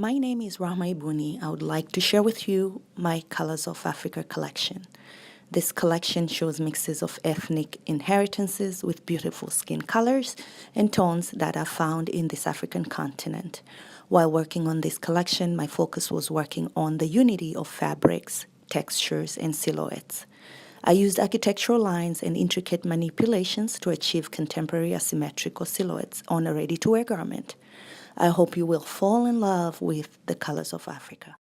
My name is Rahma Ibuni. I would like to share with you my Colors of Africa collection. This collection shows mixes of ethnic inheritances with beautiful skin colors and tones that are found in this African continent. While working on this collection, my focus was working on the unity of fabrics, textures, and silhouettes. I used architectural lines and intricate manipulations to achieve contemporary asymmetrical silhouettes on a ready-to-wear garment. I hope you will fall in love with the colors of Africa.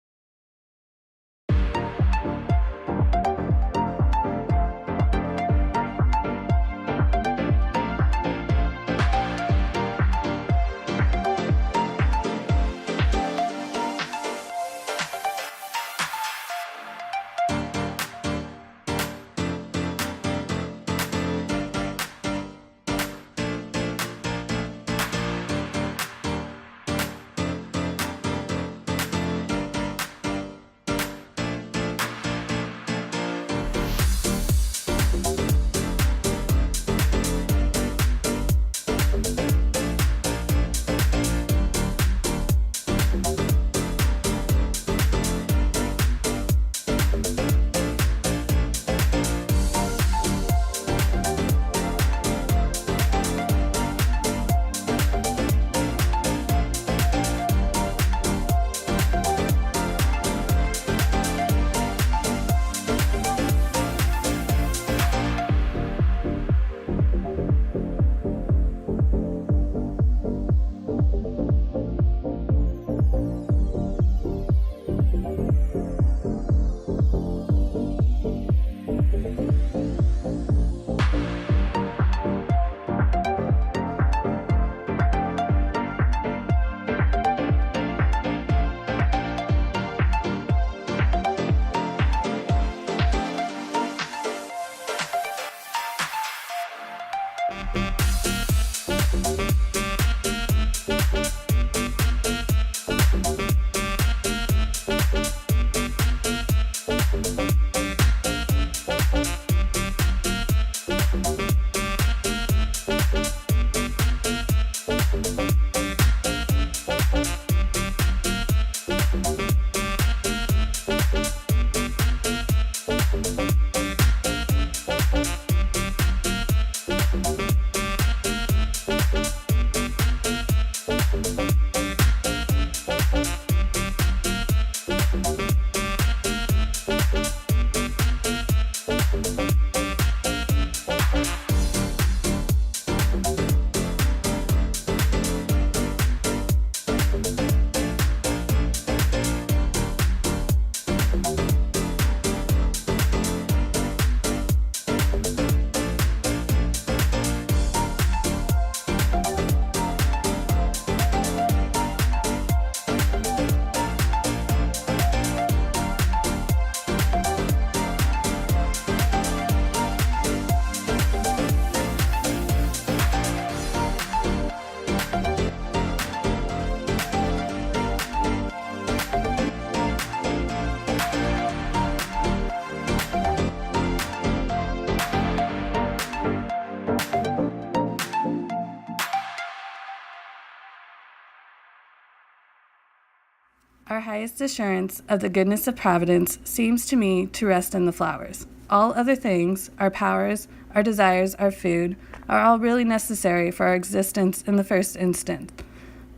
Our highest assurance of the goodness of providence seems to me to rest in the flowers. All other things, our powers, our desires, our food, are all really necessary for our existence in the first instance.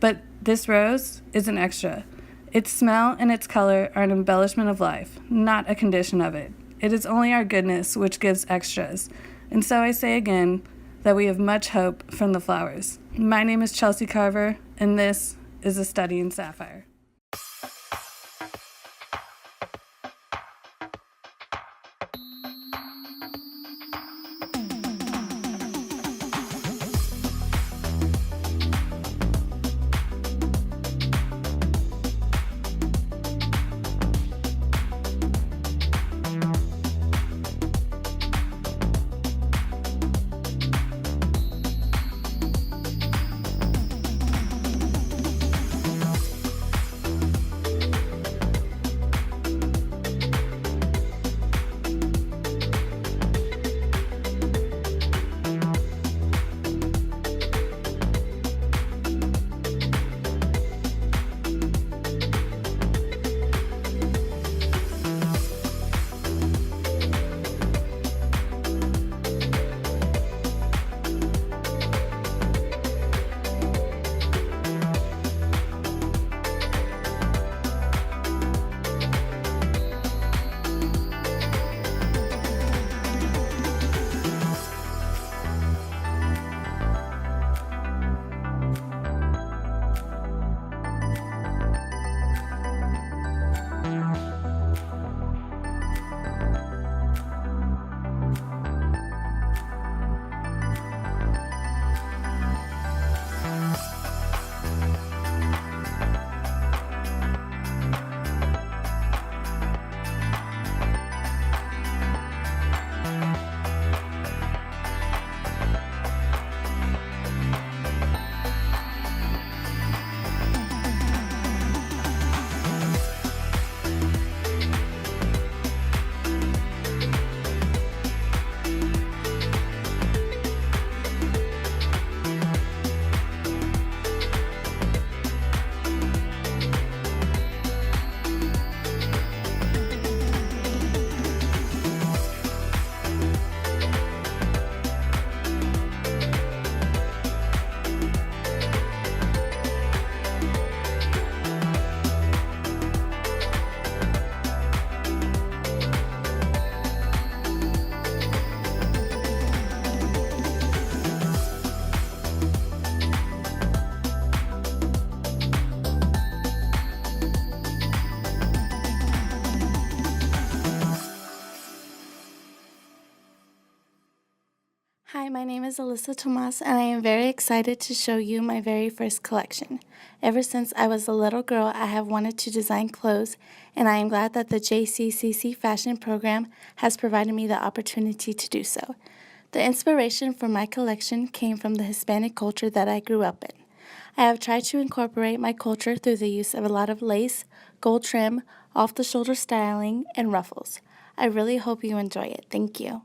But this rose is an extra. Its smell and its color are an embellishment of life, not a condition of it. It is only our goodness which gives extras. And so I say again that we have much hope from the flowers. My name is Chelsea Carver, and this is A Study in Sapphire. My name is Alyssa Tomas, and I am very excited to show you my very first collection. Ever since I was a little girl, I have wanted to design clothes, and I am glad that the JCCC fashion program has provided me the opportunity to do so. The inspiration for my collection came from the Hispanic culture that I grew up in. I have tried to incorporate my culture through the use of a lot of lace, gold trim, off-the-shoulder styling, and ruffles. I really hope you enjoy it. Thank you.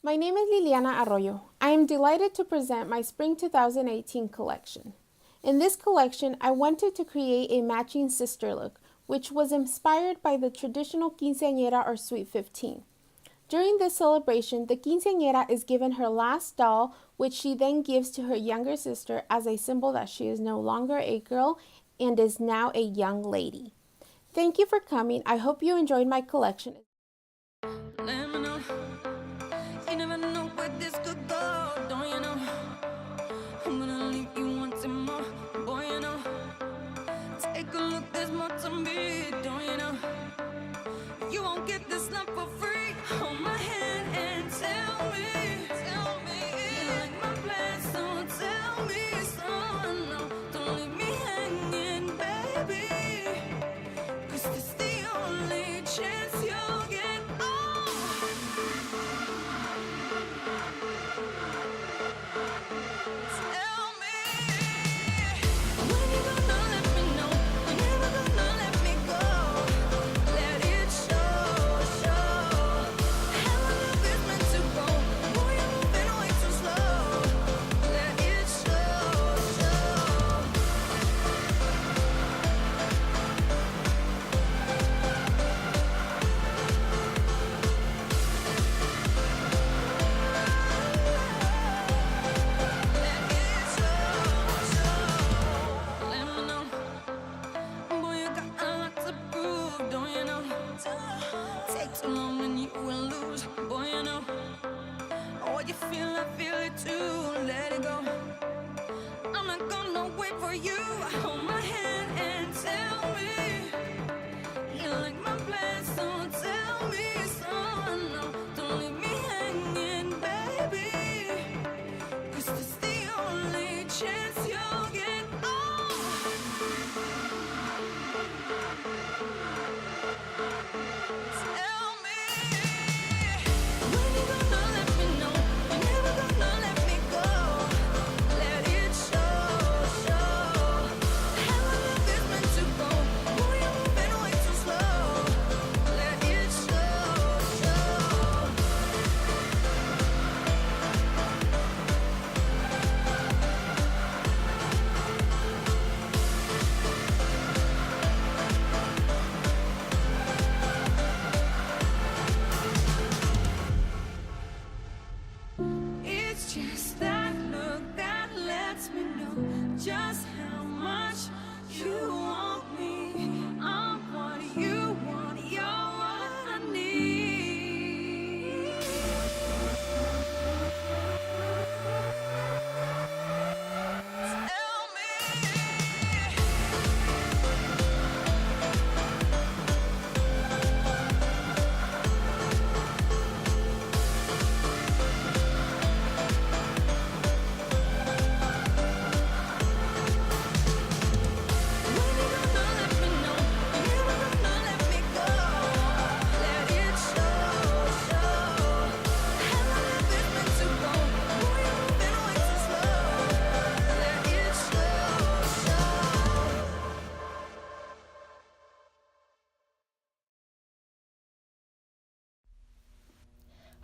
My name is Liliana Arroyo. I am delighted to present my Spring 2018 collection. In this collection, I wanted to create a matching sister look, which was inspired by the traditional quinceañera or Sweet 15. During this celebration, the quinceañera is given her last doll, which she then gives to her younger sister as a symbol that she is no longer a girl and is now a young lady. Thank you for coming. I hope you enjoyed my collection.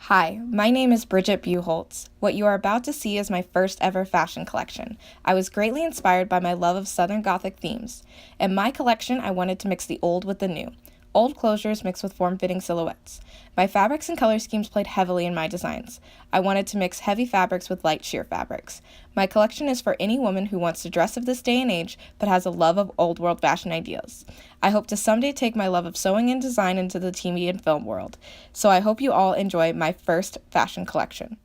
Hi, my name is Bridget Buholtz. What you are about to see is my first ever fashion collection. I was greatly inspired by my love of Southern Gothic themes. In my collection, I wanted to mix the old with the new. Old closures mixed with form-fitting silhouettes. My fabrics and color schemes played heavily in my designs. I wanted to mix heavy fabrics with light sheer fabrics. My collection is for any woman who wants to dress of this day and age, but has a love of old world fashion ideas. I hope to someday take my love of sewing and design into the TV and film world. So I hope you all enjoy my first fashion collection.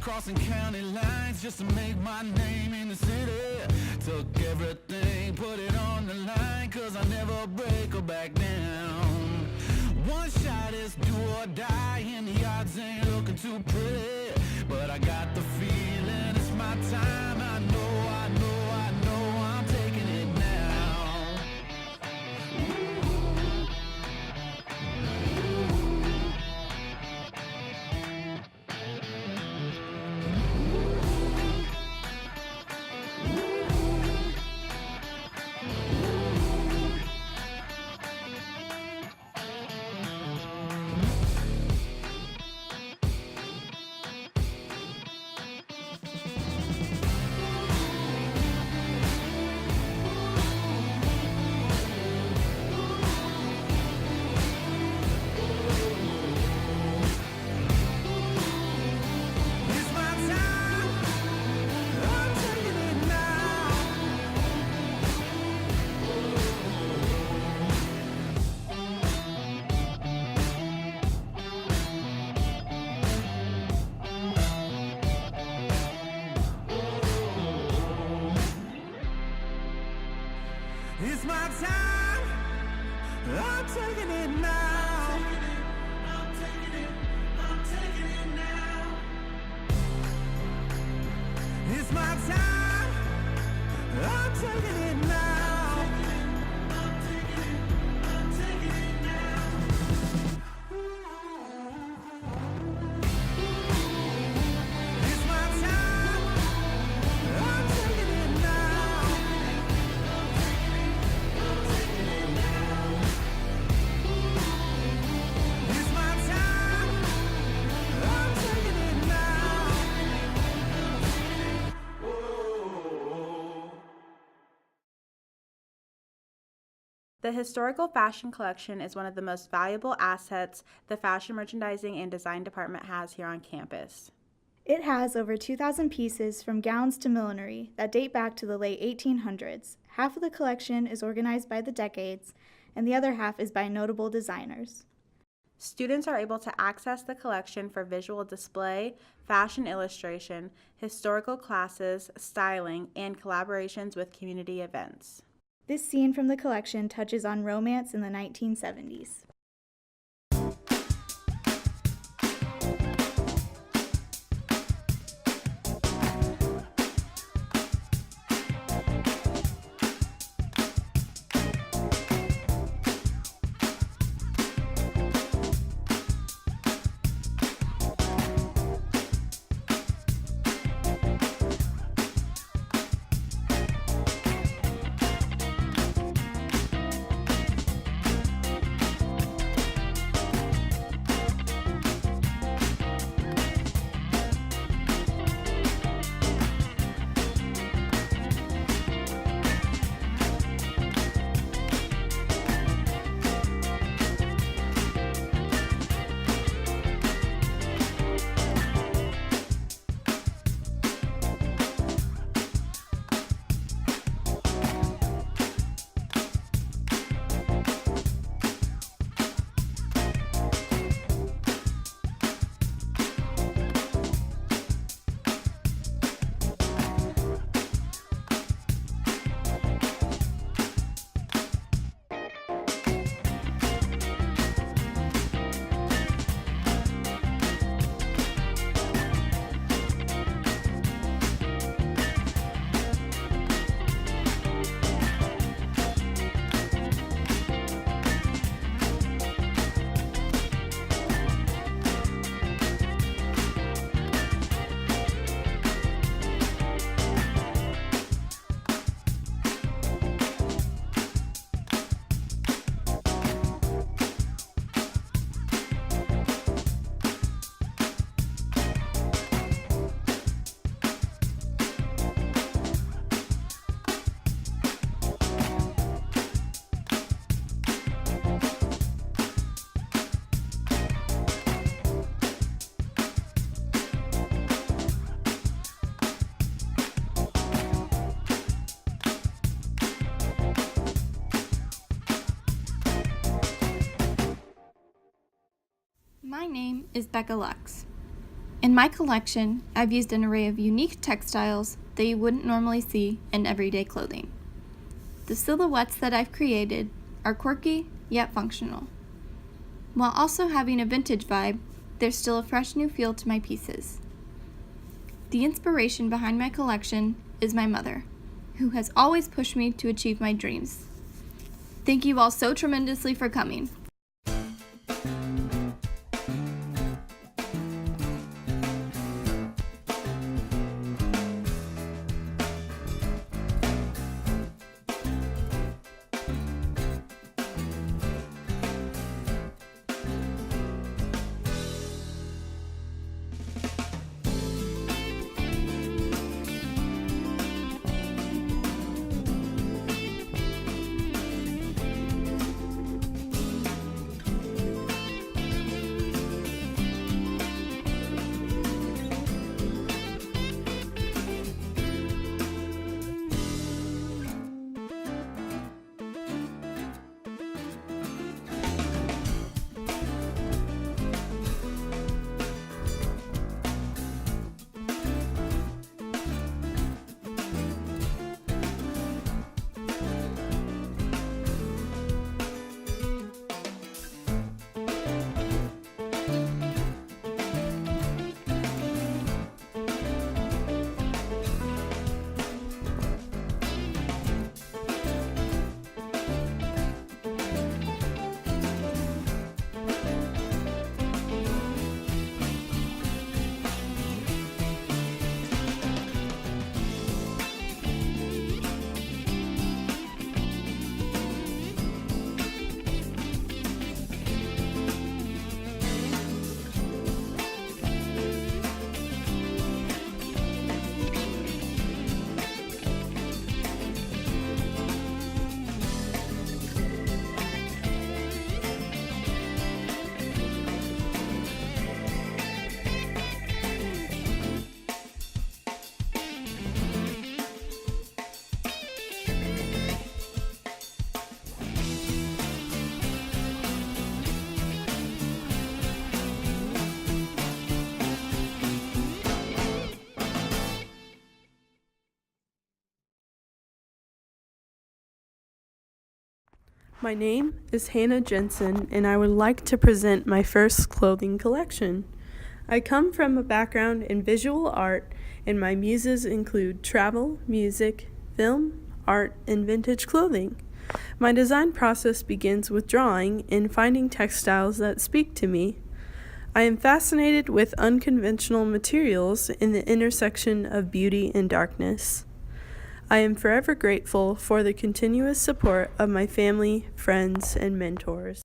Crossing county lines just to make my name in the city. Took everything, put it on the line, cause I never break or back down. One shot is do or die, and the odds ain't looking too pretty. But I got the feeling it's my time. I know I'm taking it now. It's my time, I'm taking it now. I'm taking it now. It's my time, I'm taking it now. I'm taking it now. It's my time, I'm taking it now. The Historical Fashion Collection is one of the most valuable assets the Fashion Merchandising and Design Department has here on campus. It has over 2,000 pieces from gowns to millinery that date back to the late 1800s. Half of the collection is organized by the decades, and the other half is by notable designers. Students are able to access the collection for visual display, fashion illustration, historical classes, styling, and collaborations with community events. This scene from the collection touches on romance in the 1970s. is Becca Lux. In my collection, I've used an array of unique textiles that you wouldn't normally see in everyday clothing. The silhouettes that I've created are quirky yet functional. While also having a vintage vibe, there's still a fresh new feel to my pieces. The inspiration behind my collection is my mother, who has always pushed me to achieve my dreams. Thank you all so tremendously for coming. My name is Hannah Jensen, and I would like to present my first clothing collection. I come from a background in visual art, and my muses include travel, music, film, art, and vintage clothing. My design process begins with drawing and finding textiles that speak to me. I am fascinated with unconventional materials in the intersection of beauty and darkness. I am forever grateful for the continuous support of my family, friends, and mentors.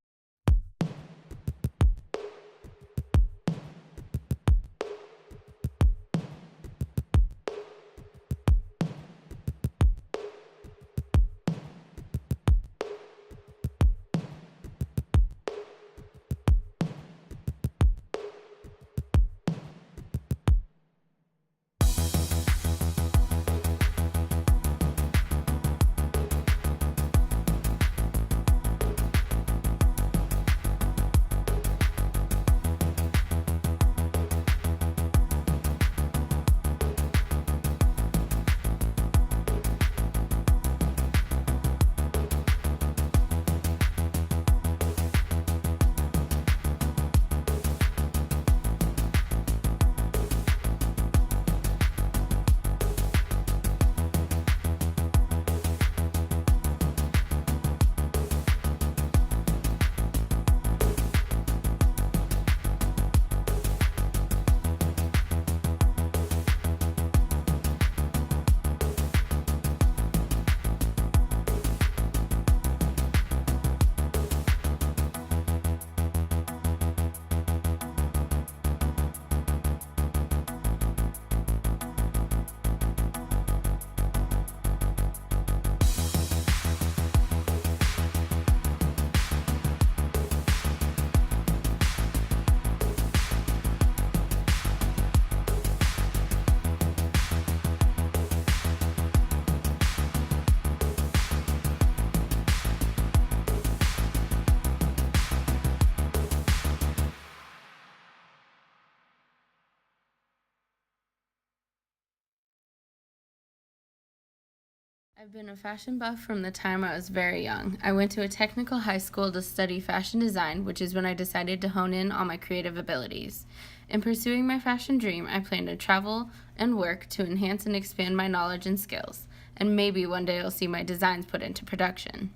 I've been a fashion buff from the time I was very young. I went to a technical high school to study fashion design, which is when I decided to hone in on my creative abilities. In pursuing my fashion dream, I plan to travel and work to enhance and expand my knowledge and skills, and maybe one day you'll see my designs put into production.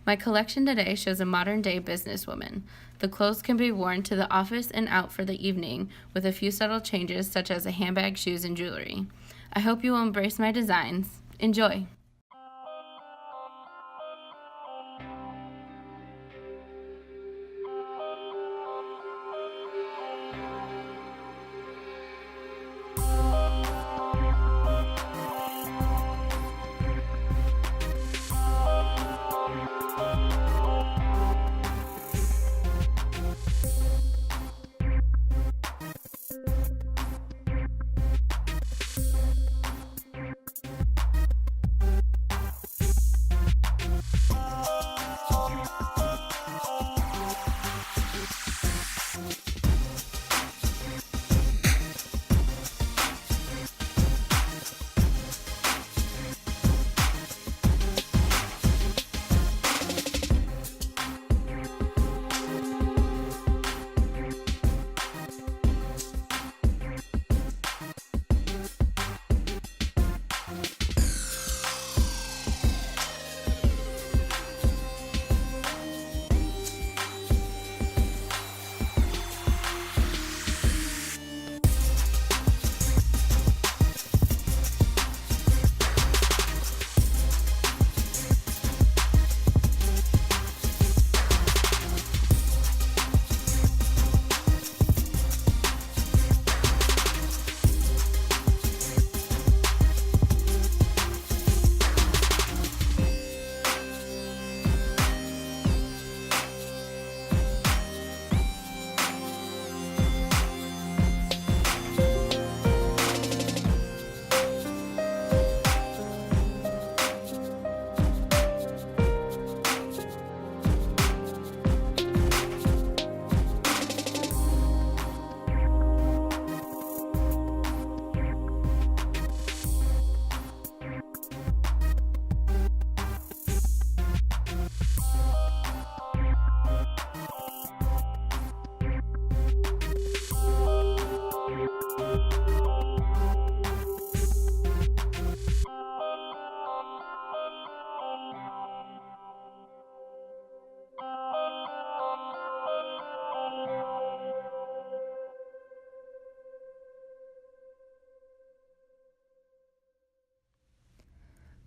My collection today shows a modern-day businesswoman. The clothes can be worn to the office and out for the evening with a few subtle changes such as a handbag, shoes, and jewelry. I hope you will embrace my designs. Enjoy!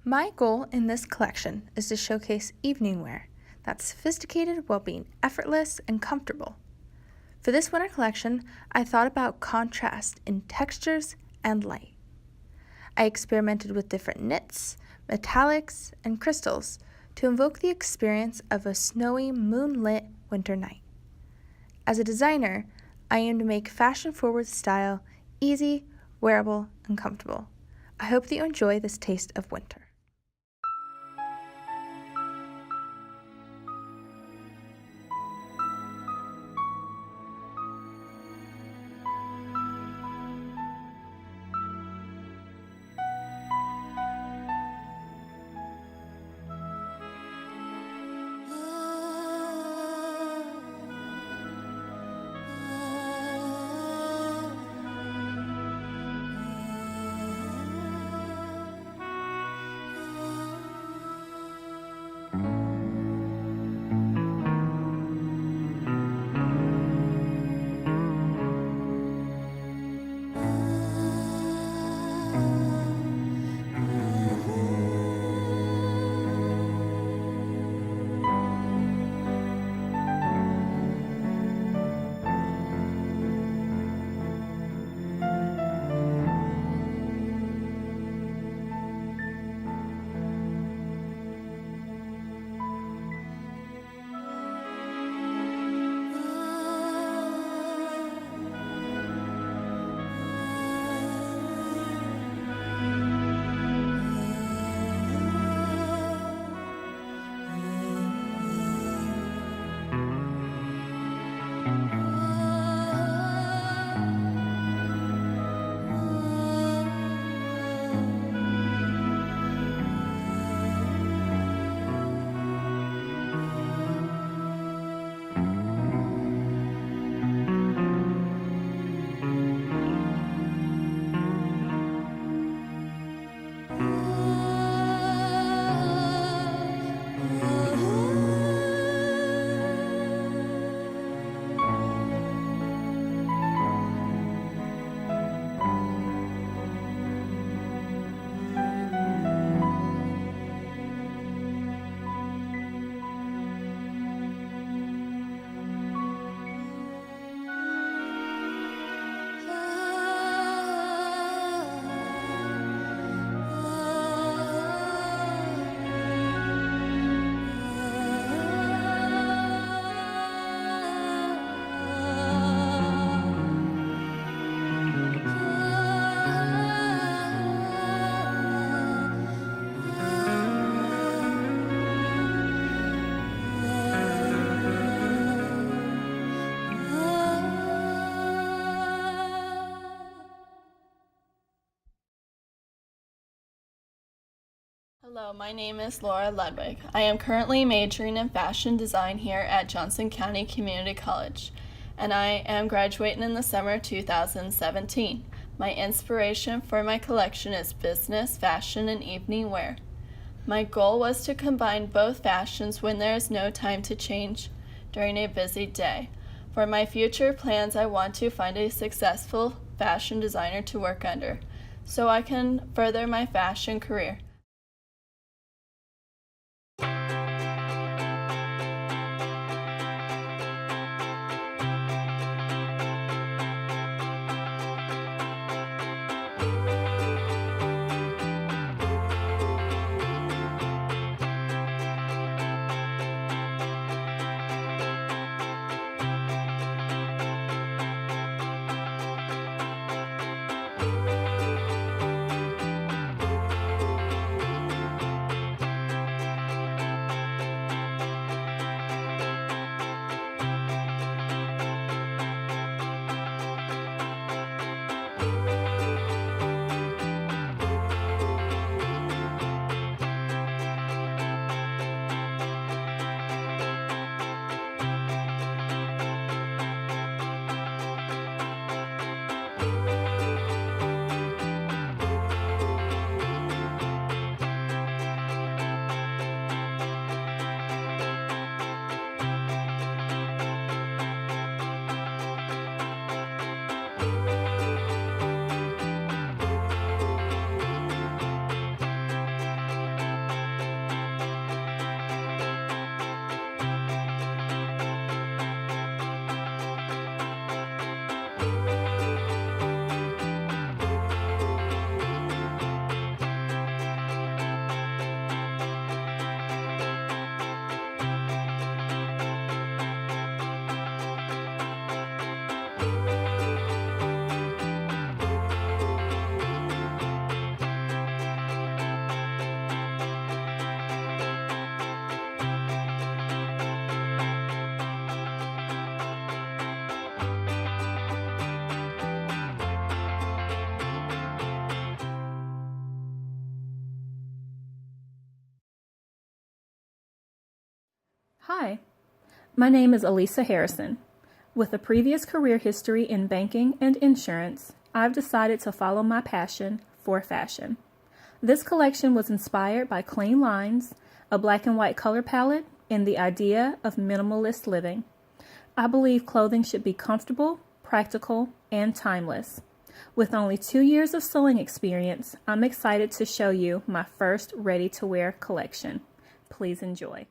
My goal in this collection is to showcase evening wear that's sophisticated while being effortless and comfortable. For this winter collection, I thought about contrast in textures and light. I experimented with different knits, metallics, and crystals to invoke the experience of a snowy, moonlit winter night. As a designer, I aim to make fashion-forward style easy, wearable, and comfortable. I hope that you enjoy this taste of winter. Hello, my name is Laura Ludwig. I am currently majoring in fashion design here at Johnson County Community College, and I am graduating in the summer 2017. My inspiration for my collection is business, fashion, and evening wear. My goal was to combine both fashions when there is no time to change during a busy day. For my future plans, I want to find a successful fashion designer to work under, so I can further my fashion career. Hi, my name is Elisa Harrison. With a previous career history in banking and insurance, I've decided to follow my passion for fashion. This collection was inspired by clean lines, a black and white color palette, and the idea of minimalist living. I believe clothing should be comfortable, practical, and timeless. With only 2 years of sewing experience, I'm excited to show you my first ready-to-wear collection. Please enjoy.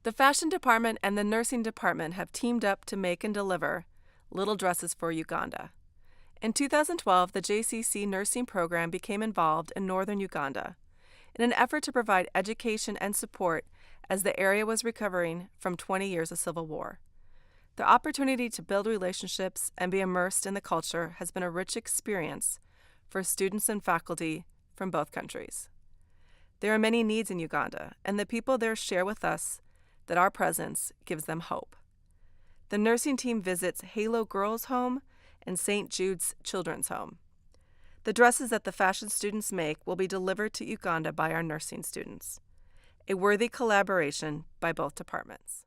The fashion department and the nursing department have teamed up to make and deliver little dresses for Uganda. In 2012, the JCCC nursing program became involved in northern Uganda in an effort to provide education and support as the area was recovering from 20 years of civil war. The opportunity to build relationships and be immersed in the culture has been a rich experience for students and faculty from both countries. There are many needs in Uganda, and the people there share with us that our presence gives them hope. The nursing team visits Halo Girls' Home and St. Jude's Children's Home. The dresses that the fashion students make will be delivered to Uganda by our nursing students. A worthy collaboration by both departments.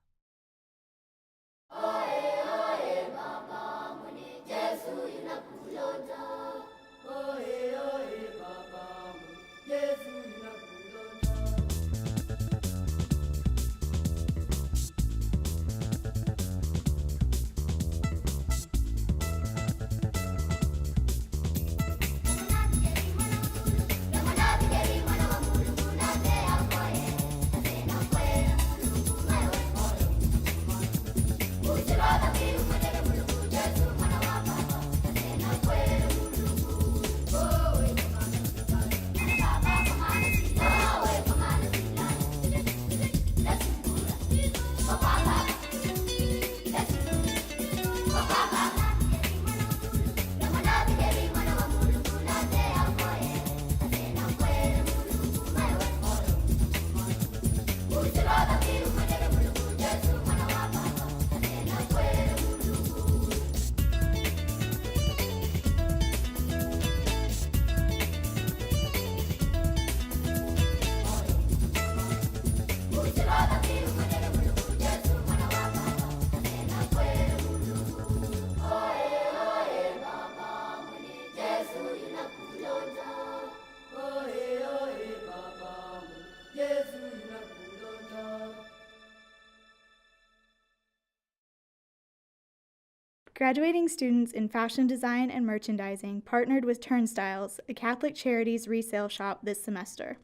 Graduating students in fashion design and merchandising partnered with Turnstiles, a Catholic Charities resale shop, this semester.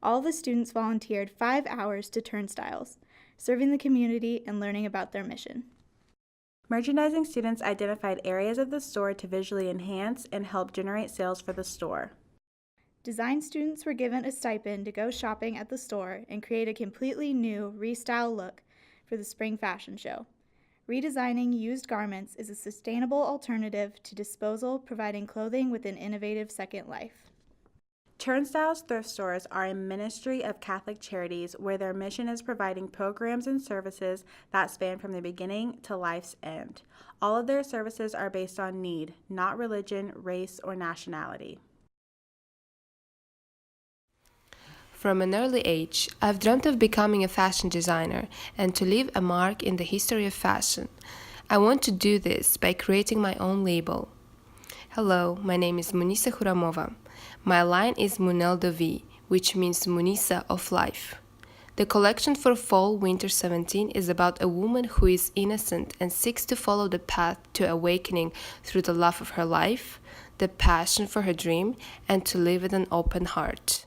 All the students volunteered 5 hours to Turnstiles, serving the community and learning about their mission. Merchandising students identified areas of the store to visually enhance and help generate sales for the store. Design students were given a stipend to go shopping at the store and create a completely new, restyle look for the spring fashion show. Redesigning used garments is a sustainable alternative to disposal, providing clothing with an innovative second life. Turnstiles thrift stores are a ministry of Catholic Charities where their mission is providing programs and services that span from the beginning to life's end. All of their services are based on need, not religion, race, or nationality. From an early age, I've dreamt of becoming a fashion designer and to leave a mark in the history of fashion. I want to do this by creating my own label. Hello, my name is Munisa Huramova. My line is Munel de Vie, which means Munisa of life. The collection for Fall/Winter 17 is about a woman who is innocent and seeks to follow the path to awakening through the love of her life, the passion for her dream, and to live with an open heart.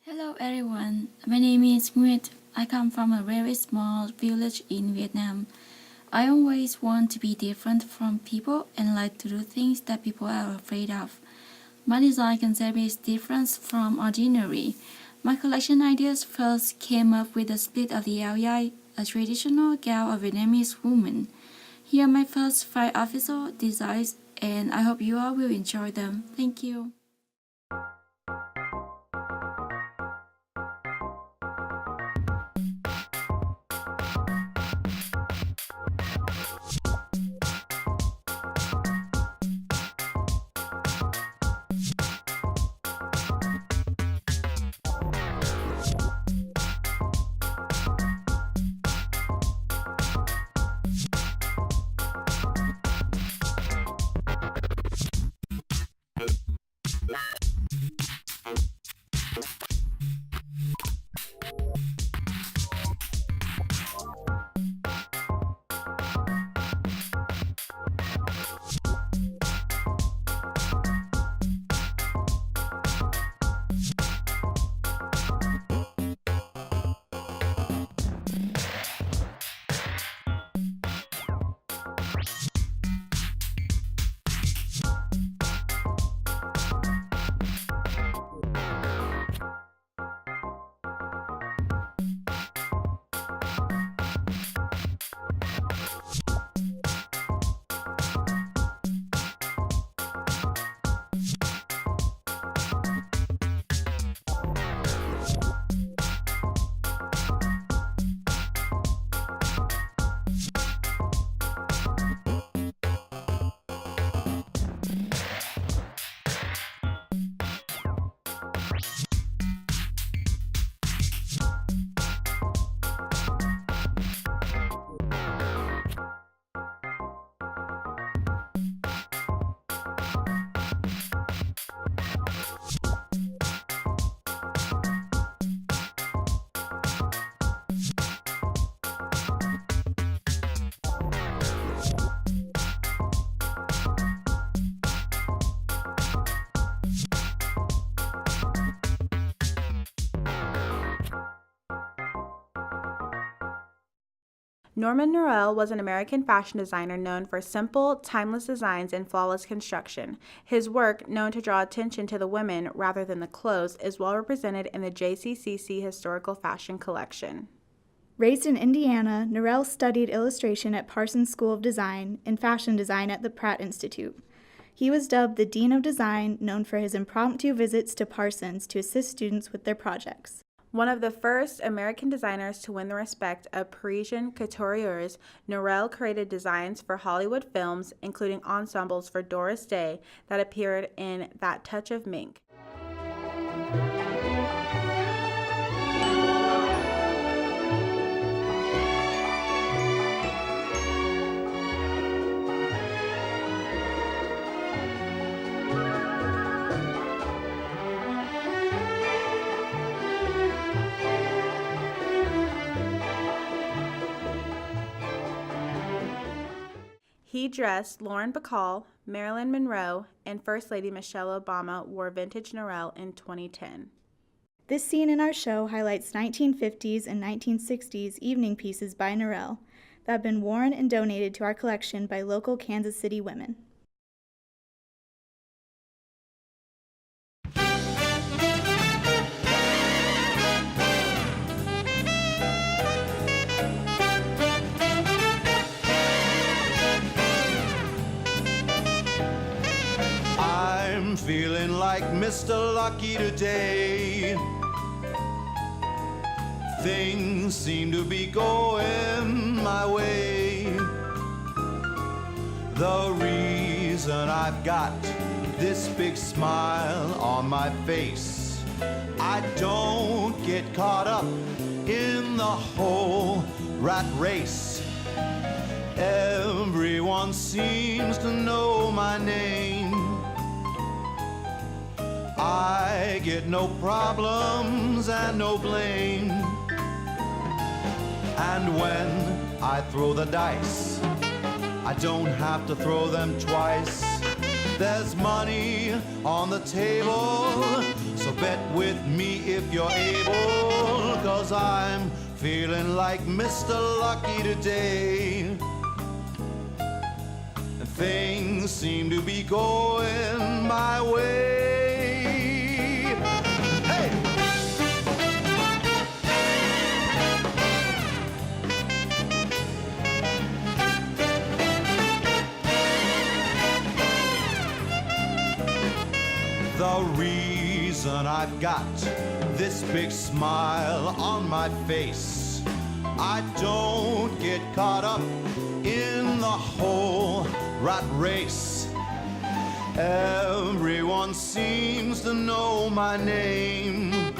Hello everyone, my name is Nguyệt. I come from a very small village in Vietnam. I always want to be different from people and like to do things that people are afraid of. My design concept is different from ordinary. My collection ideas first came up with the split of the áo dài, a traditional gown of Vietnamese woman. Here are my first 5 official designs and I hope you all will enjoy them. Thank you. Norman Norell was an American fashion designer known for simple, timeless designs and flawless construction. His work, known to draw attention to the women rather than the clothes, is well represented in the JCCC Historical Fashion Collection. Raised in Indiana, Norell studied illustration at Parsons School of Design and fashion design at the Pratt Institute. He was dubbed the Dean of Design, known for his impromptu visits to Parsons to assist students with their projects. One of the first American designers to win the respect of Parisian couturiers, Norell created designs for Hollywood films, including ensembles for Doris Day that appeared in That Touch of Mink. He dressed Lauren Bacall, Marilyn Monroe, and First Lady Michelle Obama wore vintage Norell in 2010. This scene in our show highlights 1950s and 1960s evening pieces by Norell that have been worn and donated to our collection by local Kansas City women. I'm feeling like Mr. Lucky today. Things seem to be going my way. The reason I've got this big smile on my face, I don't get caught up in the whole rat race. Everyone seems to know my name. I get no problems and no blame. And when I throw the dice, I don't have to throw them twice. There's money on the table, so bet with me if you're able, 'cause I'm feeling like Mr. Lucky today. And things seem to be going my way. Hey! The reason I've got this big smile on my face, I don't get caught up in the whole rat race. Everyone seems to know my name.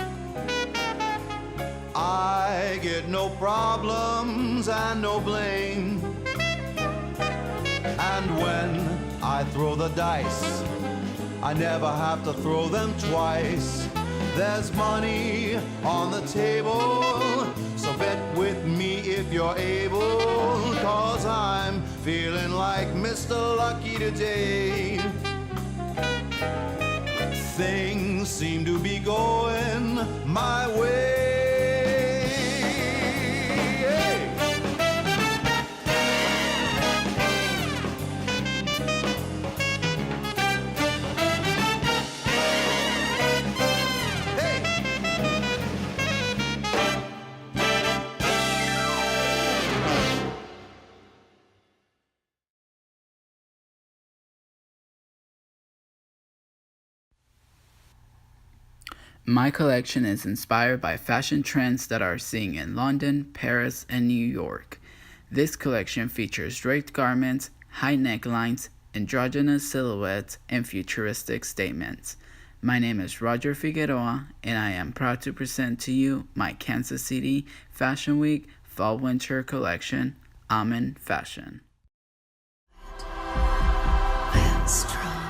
I get no problems and no blame. And when I throw the dice, I never have to throw them twice. There's money on the table, so bet with me if you're able, 'cause I'm feeling like Mr. Lucky today. Things seem to be going my way. My collection is inspired by fashion trends that are seen in London, Paris, and New York. This collection features draped garments, high necklines, androgynous silhouettes, and futuristic statements. My name is Roger Figueroa, and I am proud to present to you my Kansas City Fashion Week Fall-Winter collection, Amen Fashion. I am strong.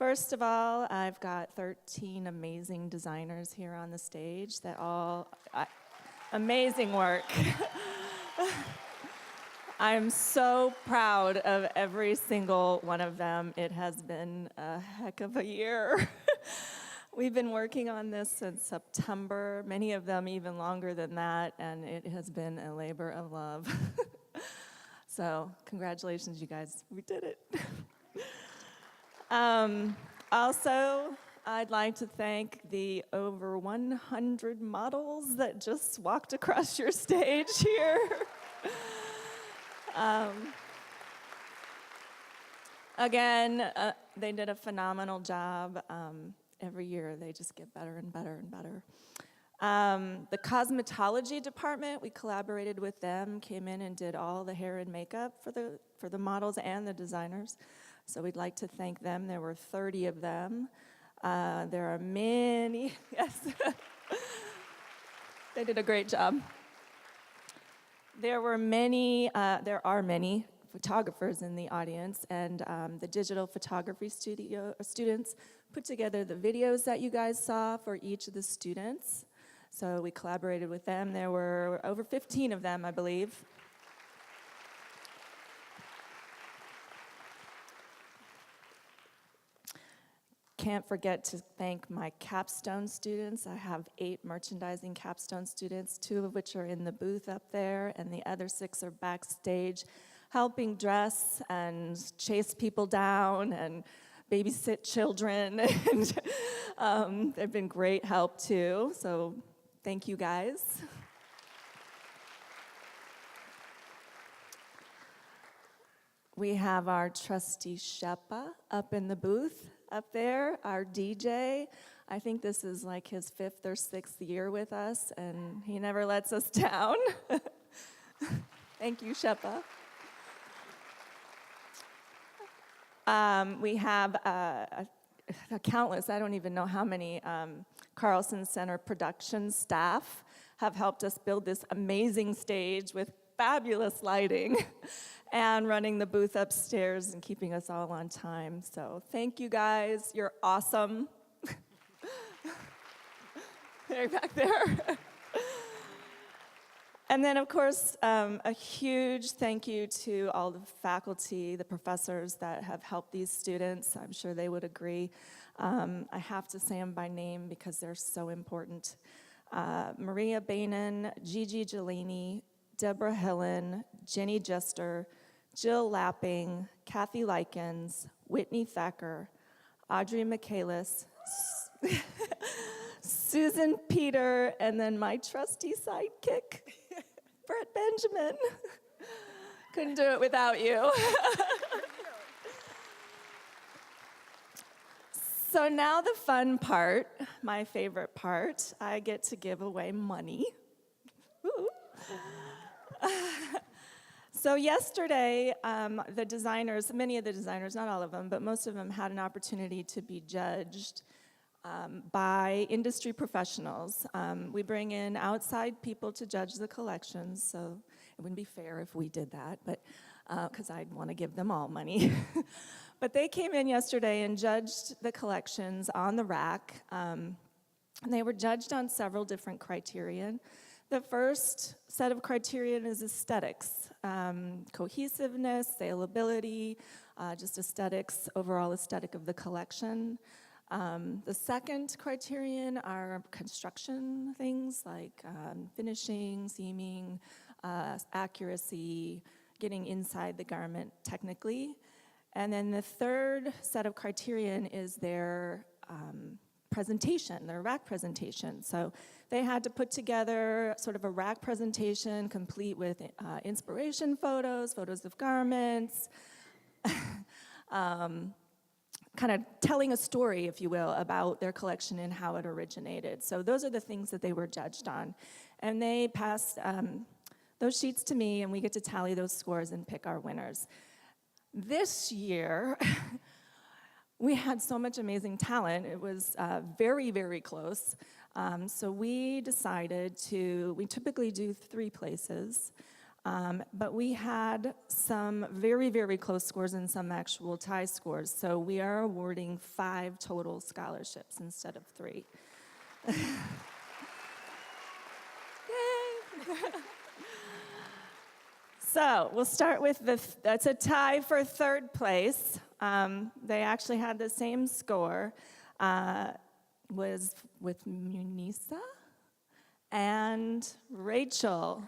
First of all, I've got 13 amazing designers here on the stage that all, amazing work. I'm so proud of every single one of them. It has been a heck of a year. We've been working on this since September, many of them even longer than that, and it has been a labor of love. So congratulations, you guys. We did it. Also, I'd like to thank the over 100 models that just walked across your stage here. Again, they did a phenomenal job. Every year, they just get better and better and better. The cosmetology department, we collaborated with them, came in and did all the hair and makeup for the models and the designers. So we'd like to thank them. There were 30 of them. There are many, yes. They did a great job. There are many photographers in the audience, and the digital photography students put together the videos that you guys saw for each of the students. So we collaborated with them. There were over 15 of them, I believe. Can't forget to thank my capstone students. I have 8 merchandising capstone students, 2 of which are in the booth up there, and the other 6 are backstage helping dress and chase people down and babysit children. And they've been great help too, so thank you guys. We have our trusty Shepa up in the booth up there, our DJ. I think this is like his 5th or 6th year with us, and he never lets us down. Thank you, Shepa. We have a countless, I don't even know how many, Carlson Center production staff have helped us build this amazing stage with fabulous lighting and running the booth upstairs and keeping us all on time. So thank you guys, you're awesome. They're back there. And then, of course, a huge thank you to all the faculty, the professors that have helped these students. I'm sure they would agree. I have to say them by name because they're so important. Maria Bainan, Gigi Gelini, Deborah Hillen, Jenny Jester, Jill Lapping, Kathy Likens, Whitney Thacker, Audrey Michaelis, Susan Peter, and then my trusty sidekick, Brett Benjamin. Couldn't do it without you. So now the fun part, my favorite part, I get to give away money. Ooh. So yesterday, the designers, many of the designers, not all of them, but most of them had an opportunity to be judged by industry professionals. We bring in outside people to judge the collections, so it wouldn't be fair if we did that, but because I'd want to give them all money. But they came in yesterday and judged the collections on the rack. And they were judged on several different criterion. The first set of criterion is aesthetics, cohesiveness, saleability, just aesthetics, overall aesthetic of the collection. The second criterion are construction things like finishing, seaming, accuracy, getting inside the garment technically. And then the third set of criterion is their presentation, their rack presentation. So they had to put together sort of a rack presentation complete with inspiration photos, photos of garments, kind of telling a story, if you will, about their collection and how it originated. So those are the things that they were judged on. And they passed those sheets to me, and we get to tally those scores and pick our winners. This year, we had so much amazing talent. It was very, very close. So we decided we typically do 3 places. But we had some very, very close scores and some actual tie scores. So we are awarding 5 total scholarships instead of 3. Yay! So we'll start with that's a tie for 3rd place. They actually had the same score. Was with Munisa and Rachel.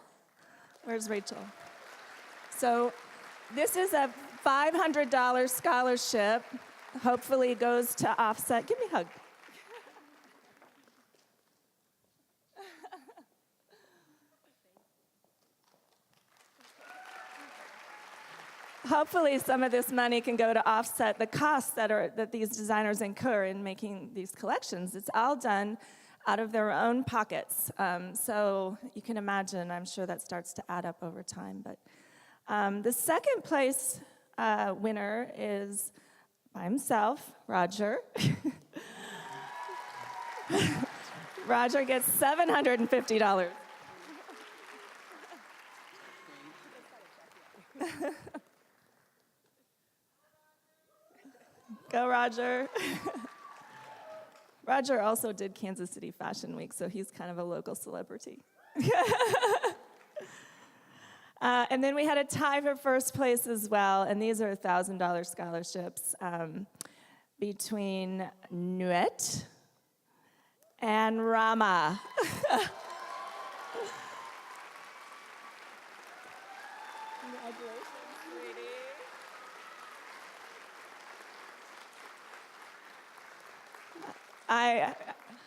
Where's Rachel? So this is a $500 scholarship. Hopefully goes to offset. Give me a hug. Hopefully some of this money can go to offset the costs that these designers incur in making these collections. It's all done out of their own pockets. So you can imagine, I'm sure that starts to add up over time. But the 2nd place winner is by himself, Roger. Roger gets $750. Go, Roger. Roger also did Kansas City Fashion Week, so he's kind of a local celebrity. And then we had a tie for 1st place as well, and these are $1,000 scholarships between Nuet and Rama. Congratulations, sweetie.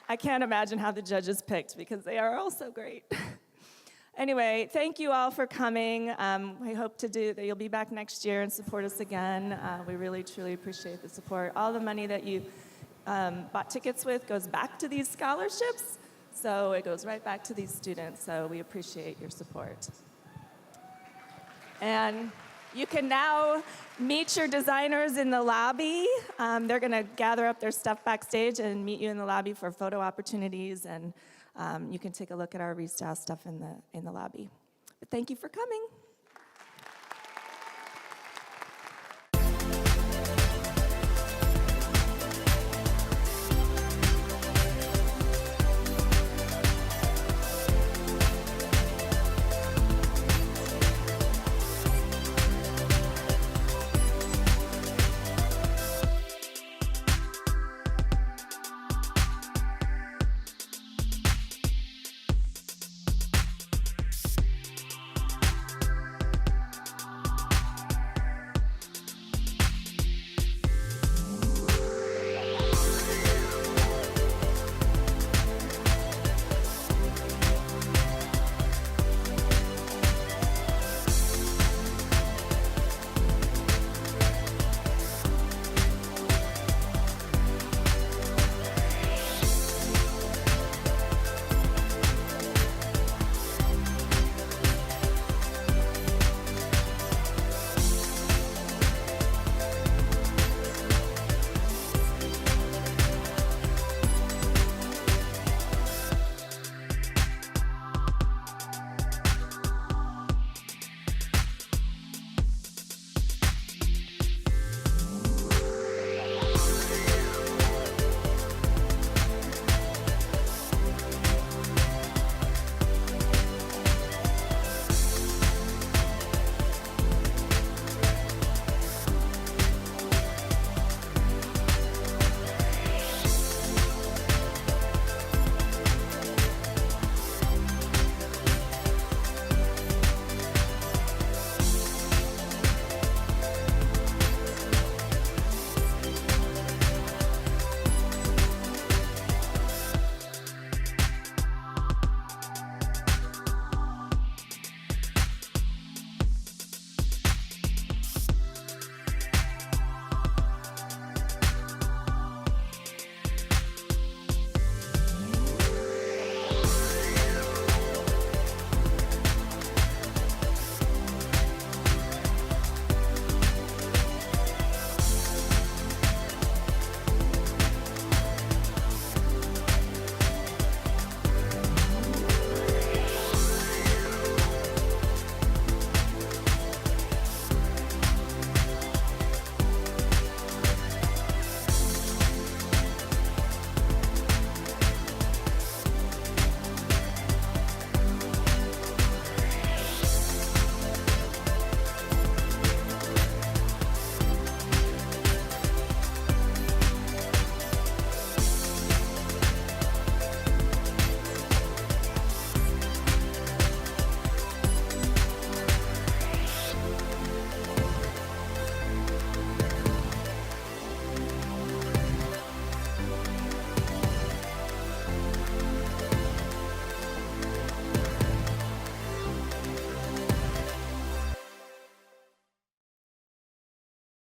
I can't imagine how the judges picked because they are all so great. Anyway, thank you all for coming. We hope that you'll be back next year and support us again. We really, truly appreciate the support. All the money that you bought tickets with goes back to these scholarships, so it goes right back to these students, so we appreciate your support. And you can now meet your designers in the lobby. They're going to gather up their stuff backstage and meet you in the lobby for photo opportunities, and you can take a look at our restyle stuff in the lobby. But thank you for coming.